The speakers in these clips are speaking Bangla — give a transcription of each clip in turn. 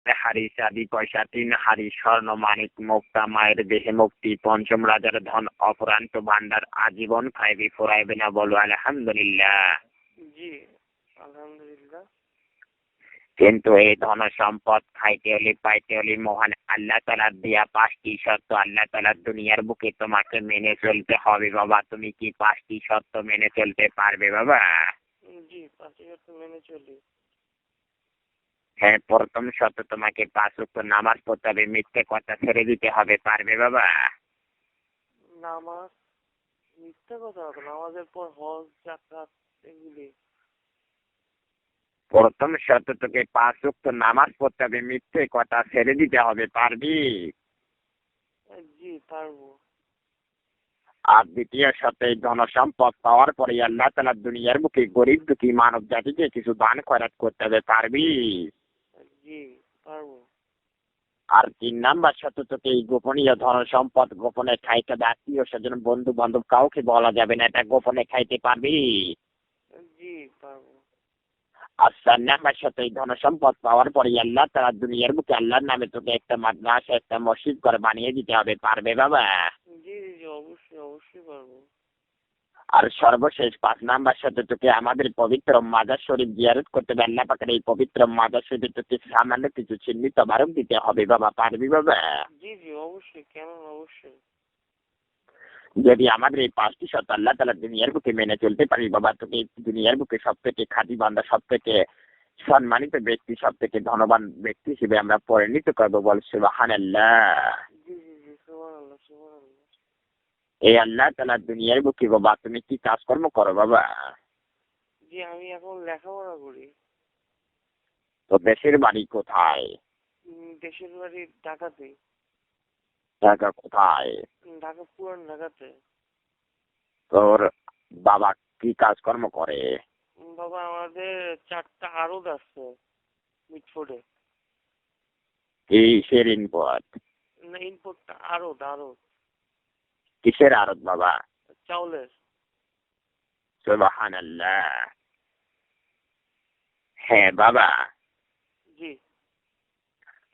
হাড়ি চাঁদি পয়সা 3 হাড়ি স্বর্ণ মানিক মুক্তা মায়ের দেহে মুক্তি পঞ্চম রাজার ধন অপরান্ত ভান্ডার আজীবন খাইবি ফুরাইবে না বলো আলহামদুলিল্লাহ। জি আলহামদুলিল্লাহ। কিন্তু এই ধন সম্পদ খাইতে হলে পাইতে হলে মহান আল্লাহ তাআলার দেয়া 5টি শর্ত আল্লাহ তাআলার দুনিয়ার বুকে তোমাকে মেনে চলতে হবে বাবা। তুমি কি 5টি শর্ত মেনে চলতে পারবে বাবা? জি 5টি শর্ত মেনে চলি। হ্যাঁ, প্রথম শর্ত তোমাকে 5 ওয়াক্ত নামাজ পড়তে হবে, মিথ্যে কথা ছেড়ে দিতে হবে, পারবে বাবা? নামাজ মিথ্যা কথা হবে, নামাজের পর হজ জাকাত এগুলি। প্রথম শর্ত তোকে 5 ওয়াক্ত নামাজ পড়তে হবে, মিথ্যে কথা ছেড়ে দিতে হবে, পারবি? জি পারবো। আর দ্বিতীয় শর্ত এই ধন সম্পদ পাওয়ার পরে আল্লাহ তাআলা দুনিয়ার বুকে গরিব দুঃখী মানব জাতিকে কিছু দান খয়রাত করতে হবে, পারবি? জি পারবো। আর 3 নাম্বার শর্ত তোকে এই গোপনীয় ধন সম্পদ গোপনে খাইতে হবে, আত্মীয় স্বজন বন্ধু বান্ধব কাউকে বলা যাবে না, এটা গোপনে খাইতে পারবি? জি পারবো। আর 4 নাম্বার শর্ত এই ধন সম্পদ পাওয়ার পরে আল্লাহ তাআলা দুনিয়ার বুকে আল্লাহর নামে তোকে একটা মাদ্রাসা একটা মসজিদ করে বানিয়ে দিতে হবে, পারবে বাবা? জি জি জি অবশ্যই অবশ্যই পারবো। আর সর্বশেষ 5 নাম্বার সাথে তোকে আমাদের পবিত্র মাজার শরীফ জিয়ারত করতে হবে, আল্লাহ পাকের এই পবিত্র মাজার শরীফে তোকে সামান্য কিছু চিহ্নিত বারক দিতে হবে বাবা, পারবি বাবা? জি জি অবশ্যই, কেন না, অবশ্যই। যদি আমাদের এই 5টি শর্ত আল্লাহ তাআলা দুনিয়ার বুকে মেনে চলতে পারি বাবা, তোকে দুনিয়ার বুকে সব থেকে খাঁটি বান্দা, সব থেকে সম্মানিত ব্যক্তি, সব থেকে ধনবান ব্যক্তি হিসেবে আমরা পরিণত করবো, বল সুবহানাল্লাহ। জি জি জি সুবহানাল্লাহ সুবহানাল্লাহ। এই আল্লাহ তাআলা দুনিয়ার বুকে বাবা তুমি কি কাজকর্ম করো বাবা? জি আমি এখন লেখাপড়া করি। তো দেশের বাড়ি কোথায়? দেশের বাড়ি ঢাকাতে। ঢাকা কোথায়? ঢাকা পুরান ঢাকাতে। তোর বাবা কি কাজকর্ম করে? বাবা আমাদের 4টা আড়ত আছে মিটফোর্ডে। কিসের ইনপুট? না ইনপুটটা আড়ত আড়ত। কিসের আড়ত বাবা? চাউলের। সুবহানাল্লাহ। হ্যাঁ বাবা, জি।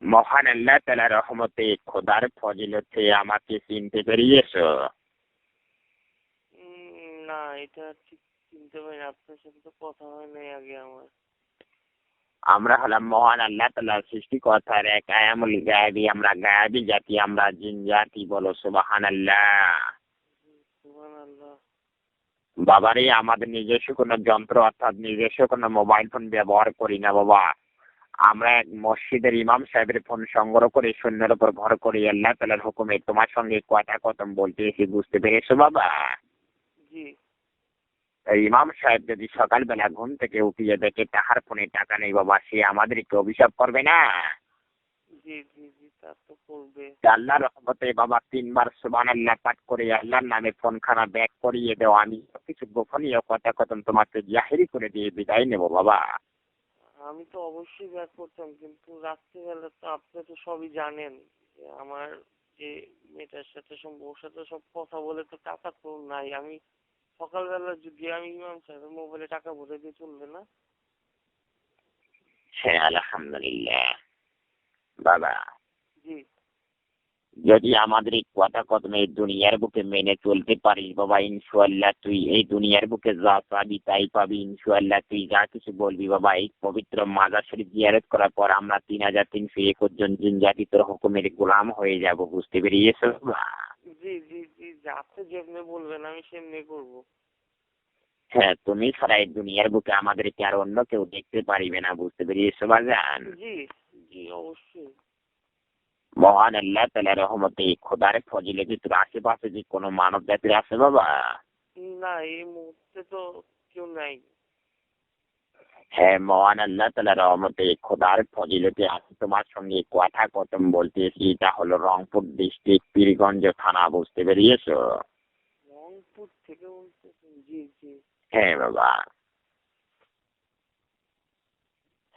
মহান আল্লাহ তাআলার রহমতে খোদার ফজিলতে আমাকে চিনতে পেরিয়েছো? না এটা ঠিক চিনতে পারি না, আপনার সাথে তো কথা হয় নাই আগে আমার। আমরা হলাম মহান আল্লাহ তাআলার সৃষ্টিকর্তার এক আয়ামুল গায়বী, আমরা গায়বী জাতি, আমরা জিন জাতি, বলো সুবহানাল্লাহ। সুবহানাল্লাহ। বাবারে আমাদের নিজস্ব কোনো যন্ত্র অর্থাৎ নিজস্ব কোনো মোবাইল ফোন ব্যবহার করি না বাবা। আমরা এক মসজিদের ইমাম সাহেবের ফোন সংগ্রহ করে শূন্যের উপর ভর করি, আল্লাহ তাআলার হুকুমে তোমার সঙ্গে কথা কথম বলতে এসে, বুঝতে পেরেছো বাবা? জি এই ইমাম সাহেব যদি সকালবেলা ঘুম থেকে উঠিয়ে দেখে তাহার ফোনে টাকা নেই বাবা, সে আমাদেরকে অভিশাপ করবে না? জি জি জি তা তো করবে। আল্লাহর রহমতে বাবা 3 বার সুবহানাল্লাহ পাঠ করে আল্লাহর নামে ফোনখানা ব্যাক করিয়ে দেও, আমি কিছু গোপনীয় কথা কথম তোমাকে জাহেরি করে দিয়ে বিদায় নেবো বাবা। আমি তো অবশ্যই ব্যাক করতাম, কিন্তু রাত্রিবেলা তো আপনি তো সবই জানেন যে আমার যে মেয়েটার সাথে ওর সাথে সব কথা বলে তো টাকা তো নাই। আমি সকালবেলা যদি আমি ইমাম সাহেবের মোবাইলে টাকা ভরে দিয়ে চলবে না? হ্যাঁ আলহামদুলিল্লাহ বাবা। জি যদি আমাদের এই কথা কথম এই দুনিয়ার বুকে মেনে চলতে পারিস বাবা, ইনশাআল্লাহ তুই এই দুনিয়ার বুকে যা পাবি তাই পাবি, ইনশাআল্লাহ তুই যা কিছু বলবি বাবা। এই পবিত্র মাজার শরীফ জিয়ারত করার পর আমরা 3321 জন জিন জাতি তোর হুকুমের গোলাম হয়ে যাব, বুঝতে পেরেছো বাবা? জি জি জি জি, আপনি যেমনি বলবেন আমি সেমনি করবো। হ্যাঁ, তুমি ছাড়া এই দুনিয়ার বুকে আমাদেরকে আর অন্য কেউ দেখতে পারিবে না, বুঝতে পেরেছো বাজান? জি জি অবশ্যই। মহান আল্লাহ তাআলার রহমতে খোদার ফজিলতে তোর আশেপাশে যে কোনো মানব জাতির আছে বাবা? না এই মুহূর্তে তো কেউ নাই। হ্যাঁ, মহান আল্লাহ তাআলার রহমতে খোদার ফজিলতে আজ তোমার সঙ্গে কথা কথম বলতেছি, এটা হলো রংপুর ডিস্ট্রিক্ট পীরগঞ্জ থানা, বুঝতে পেরেছো? রংপুর থেকে বলতেছেন? জি জি। হ্যাঁ বাবা।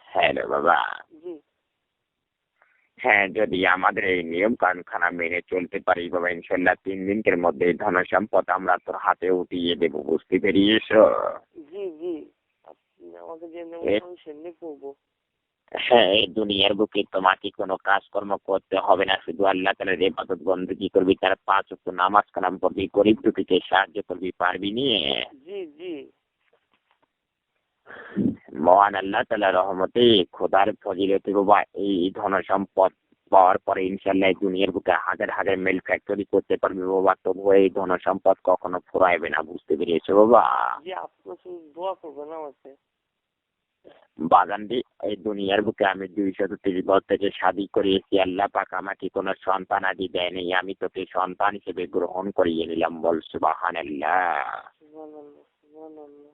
হ্যাঁ রে বাবা। জি হ্যাঁ, যদি আমাদের এই নিয়ম কানুনখানা মেনে চলতে পারি বাবা, ইনশাল্লাহ 3 দিনের মধ্যে ধন সম্পদ আমরা তোর হাতে উঠিয়ে দেবো, বুঝতে পেরেছো? জি জি, আপনি আমাকে যেমনি বলছেন আমি সেমনি করবো। হ্যাঁ, এই দুনিয়ার বুকে তোমাকে কোনো কাজকর্ম করতে হবে না, শুধু আল্লাহ তাআলার ইবাদত বন্দেগী করবি, তার 5 ওয়াক্ত নামাজ কালাম পড়বি, গরিব দুঃখীকে সাহায্য করবি, পারবি নিয়ে? জি জি। মহান আল্লাহ তাআলার রহমতে, খোদার ফজিলতে বাবা, এই ধন সম্পদ পাওয়ার পরে ইনশাআল্লাহ এই দুনিয়ার বুকে হাজার হাজার মিল ফ্যাক্টরি করতে পারবি বাবা, তবুও এই ধন সম্পদ কখনো ফুরাইবে না, বুঝতে পেরেছো বাবা? জি, আপনি শুধু দোয়া করবেন আমাকে। বাগানটি, এই দুনিয়ার বুকে আমি 230 বছর থেকে শাদী করিয়েছি, আল্লাহ পাক আমাকে কোনো সন্তান আদি দেয়নি, আমি তোকে সন্তান হিসেবে গ্রহণ করিয়ে নিলাম, বল সুবহানাল্লাহ। সুবহানাল্লাহ, সুবহানাল্লাহ।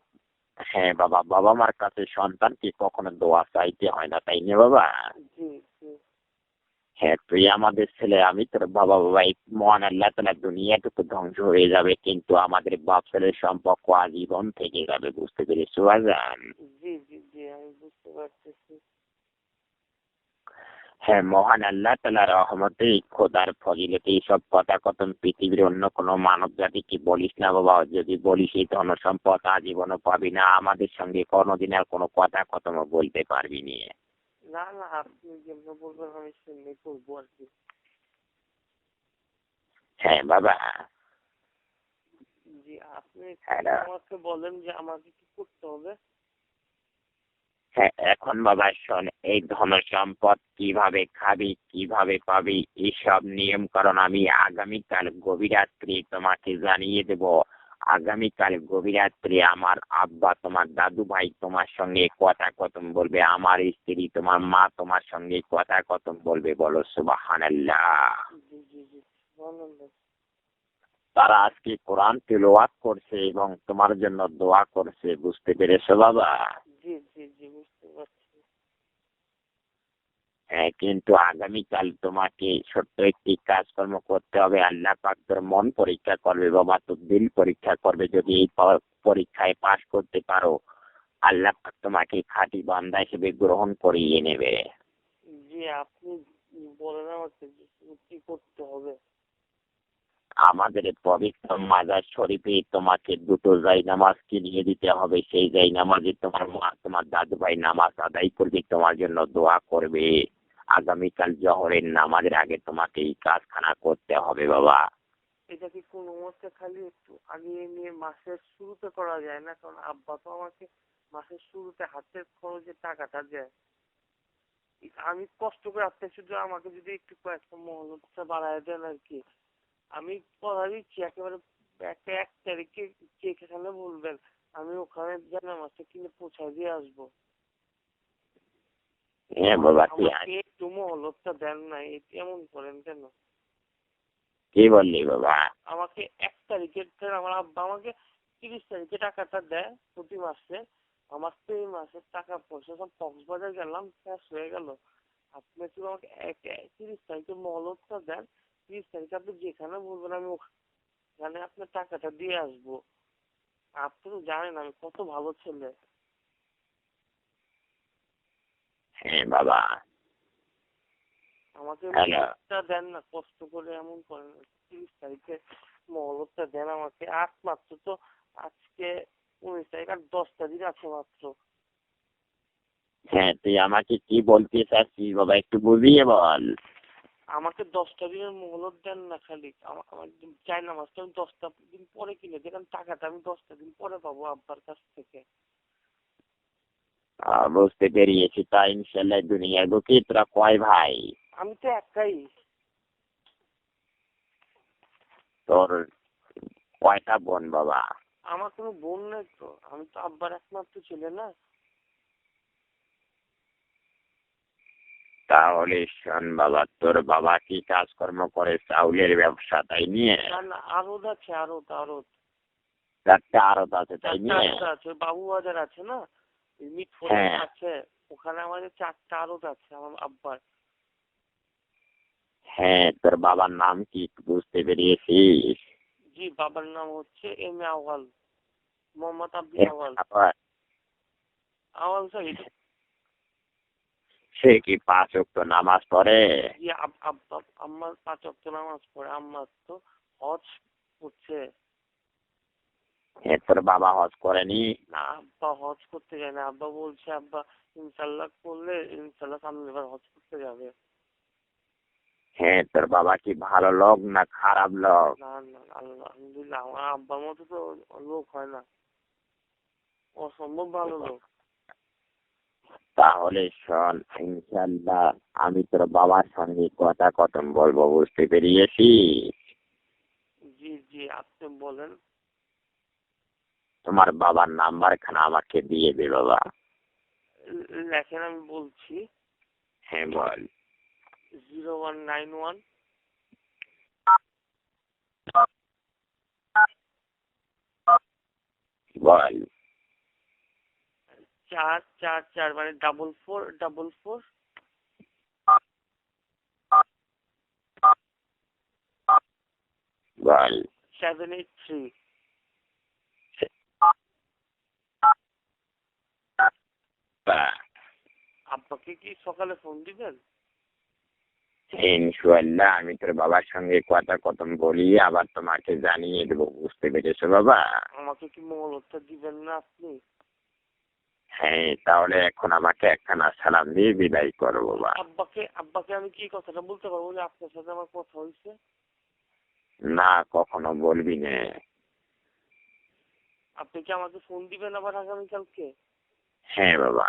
হ্যাঁ বাবা, বাবা মার কাছে সন্তানকে কখনো দোয়া চাইতে হয় না, তাই না বাবা? জি জি। হ্যাঁ, তুই আমাদের ছেলে, আমি তোর বাবা, বাবা, এই মহান আল্লাহ তাআলা দুনিয়াটুকু ধ্বংস হয়ে যাবে, কিন্তু আমাদের বাপ ছেলের সম্পর্ক আজীবন থেকে যাবে, বুঝতে পেরেছো বাজান? জি জি জি, আমি বুঝতে পারতেছি। হ্যাঁ, মহান আল্লাহ তাআলার রহমতে, খোদার ফজিলতে এইসব কথা কথন পৃথিবীর অন্য কোনো মানব জাতিকে বলিস না বাবা, যদি বলিস এই ধন সম্পদ আজীবনও পাবি না, আমাদের সঙ্গে কোনোদিন আর কোনো কথা কথম বলতে পারবি না। না না, আপনি যেমনি বলবেন আমি সেমনি করবো আর কি। হ্যাঁ বাবা। জি, আপনি একটু হ্যালো। আমাকে বলেন যে আমাকে কি করতে হবে। হ্যাঁ, এখন বাবা শোন, এই ধন সম্পদ কিভাবে খাবি, কিভাবে পাবি, এইসব নিয়ম কারণ আমি আগামীকাল গভীর রাত্রি তোমাকে জানিয়ে দেব। আগামীকাল গভীর রাত্রি আমার আব্বা, তোমার দাদু ভাই তোমার সঙ্গে কথা কথম বলবে, আমার স্ত্রী, তোমার মা তোমার সঙ্গে কথা কথম বলবে, বলো সুবহানাল্লাহ। জি জি জি, সুবহানাল্লাহ। তারা আজকে কোরআন তিলাওয়াত করছে এবং তোমার জন্য দোয়া করছে, বুঝতে পেরেছো বাবা? জি জি জি, বুঝতে পারছি। হ্যাঁ, কিন্তু আগামীকাল তোমাকে ছোট্ট একটি কাজকর্ম করতে হবে, আল্লাহ পাক তোর মন পরীক্ষা করবে বাবা, তোর দিল পরীক্ষা করবে, যদি এই পরীক্ষায় পাশ করতে পারো, আল্লাহ পাক তোমাকে খাঁটি বান্দা হিসেবে গ্রহণ করিয়ে নেবে। জি, আপনি বলেন আমাকে যে কি করতে হবে। আমাদের এই পবিত্র মাজার শরীফে তোমাকে দুটো জায়নামাজ কিনিয়ে দিতে হবে, সেই জায়নামাজে তোমার মা তোমার দাদু ভাই নামাজ আদায় করবে, তোমার জন্য দোয়া করবে। আগামীকাল জহরের নামাজের আগে তোমাকে এই কাজখানা করতে হবে বাবা। এটা কি কোনো মতে খালি একটু আগে নিয়ে মাসের শুরুতে করা যায় না? কারণ আব্বা তো আমাকে মাসের শুরুতে হাতের খরচের টাকাটা দেয়। আমি কষ্ট করে আপনি শুধু আমাকে যদি একটু কয়েকটা মহলতটা বাড়ায় দেন আর কি। আমি কথা দিচ্ছি একেবারে একটা 1 তারিখে যেখানে বলবেন আমি ওখানে জানামাজটা কিনে পৌঁছায় দিয়ে আসবো। হ্যাঁ বাবা, তুই আমাকে একটু মহলতটা দেন না, এমন করেন কেন? কি বললি বাবা? আমাকে 1 তারিখে আমার আব্বা আমাকে 30 তারিখে টাকাটা দেয় প্রতি মাসে। আমার তো এই মাসের টাকা পয়সা সব কক্সবাজার গেলাম শেষ হয়ে গেল। আপনি একটু আমাকে 30 তারিখে মহলতটা দেন। 30 তারিখে আপনি যেখানে বলবেন আমি ওখানে আপনার টাকাটা দিয়ে আসবো। আপনি তো জানেন আমি কত ভালো ছেলে। হ্যাঁ বাবা। আমাকে হ্যালো। মহলতটা দেন না, কষ্ট করে এমন করেন না। 30 তারিখে মহলতটা দেন আমাকে। আজ মাত্র তো আজকে 19 তারিখ, আর 10টা দিন আছে মাত্র। হ্যাঁ, তুই আমাকে কি বলতে চাচ্ছিস বাবা, একটু বুঝিয়ে বল। আমাকে 10টা দিনের মহলত দেন না খালি। আমার চাই না মাসটা আমি 10টা দিন পরে কিনে দেন, টাকাটা আমি 10টা দিন পরে পাবো আব্বার কাছ থেকে। বুঝতে পেরিয়েছি, তাই ইনশাল্লাহ দুনিয়ার বুকে তোরা কয় ভাই? আমি তো একাই। তোর কয়টা বোন বাবা? আমার কোনো বোন নেই তো, আমি তো আব্বার একমাত্র ছেলে না। তাহলে শোন বাবা, তোর বাবা কি কাজকর্ম করে? চাউলের ব্যবসা, তাই নিয়ে? না না, আরত আছে, আরত আরত। চারটে আড়ত আছে, তাই চারটা নিয়ে? আরত আছে, ওই বাবু বাজার আছে না, মিটফোর্ডের হ্যাঁ কাছে। ওখানে আমাদের 4টা আরত আছে আমার আব্বার। হ্যাঁ, তোর বাবার নাম কি একটু বুঝতে পেরিয়েছিস? জি, বাবার নাম হচ্ছে এম এ আওয়াল, মোহাম্মদ আব্দুল এ আওয়াল। বাবা, আওয়াল স্যার। সে কি 5 ওয়াক্ত নামাজ পড়ে? জি, আব্বা আম্মা 5 ওয়াক্ত নামাজ পড়ে। আম্মা তো হজ করছে। হ্যাঁ, তোর বাবা হজ করেনি? না, আব্বা হজ করতে যায় না। আব্বা বলছে আব্বা ইনশাল্লাহ করলে ইনশাল্লাহ সামনের বার হজ করতে যাবে। হ্যাঁ, তোর বাবা কি ভালো লোক না খারাপ লোক? না না, আল্লাহ আলহামদুলিল্লাহ, আমার আব্বার মতো তো লোক হয় না, অসম্ভব ভালো লোক। তাহলে শোন, ইনশাল্লাহ আমি তোর বাবার সঙ্গে কথা কতম বলবো, বুঝতে পেরিয়েছিস? জি জি, আপনি বলেন। তোমার বাবার নাম্বার খানা আমাকে দিয়ে দে বাবা। লেখেন, আমি বলছি। হ্যাঁ বল। 0191 বল। 444, মানে 4444 বল। 783। আব্বাকে কি সকালে ফোন দিবেন? ইনশাল্লাহ আমি তোর বাবার সঙ্গে কথা কতম বলি, আবার তোমাকে জানিয়ে দেবো, বুঝতে পেরেছো বাবা? আমাকে কি মঙ্গলবার দিবেন না আপনি? হ্যাঁ, তাহলে এখন আমাকে একখানা সালাম দিয়ে বিদায় করো বাবা। আব্বাকে আমি কি কথাটা বলতে পারবো যে আপনার সাথে আমার কথা হয়েছে? না, কখনো বলবি না। আপনি কি আমাকে ফোন দিবেন আবার আগামীকালকে? হ্যাঁ বাবা।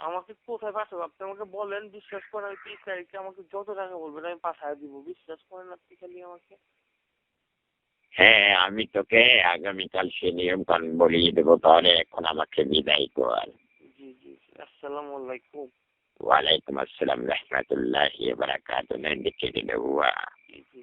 আমাকে কোথায় পাঠাবো আপনি আমাকে বলেন, বিশ্বাস করেন, আমি 30 তারিখে আমাকে যত টাকা বলবেন আমি পাঠায় দিব, বিশ্বাস করেন আপনি খালি আমাকে। হ্যাঁ, আমি তোকে আগামীকাল সে নিয়ম কানুন বলিয়ে দেবো, তাহলে এখন আমাকে বিদায় কর। জি জি জি, আসসালামু আলাইকুম। ওয়ালাইকুম আসসালাম রহমতুল্লাহি ওয়া বারাকাতুহু। দেখে দিলে জি জি।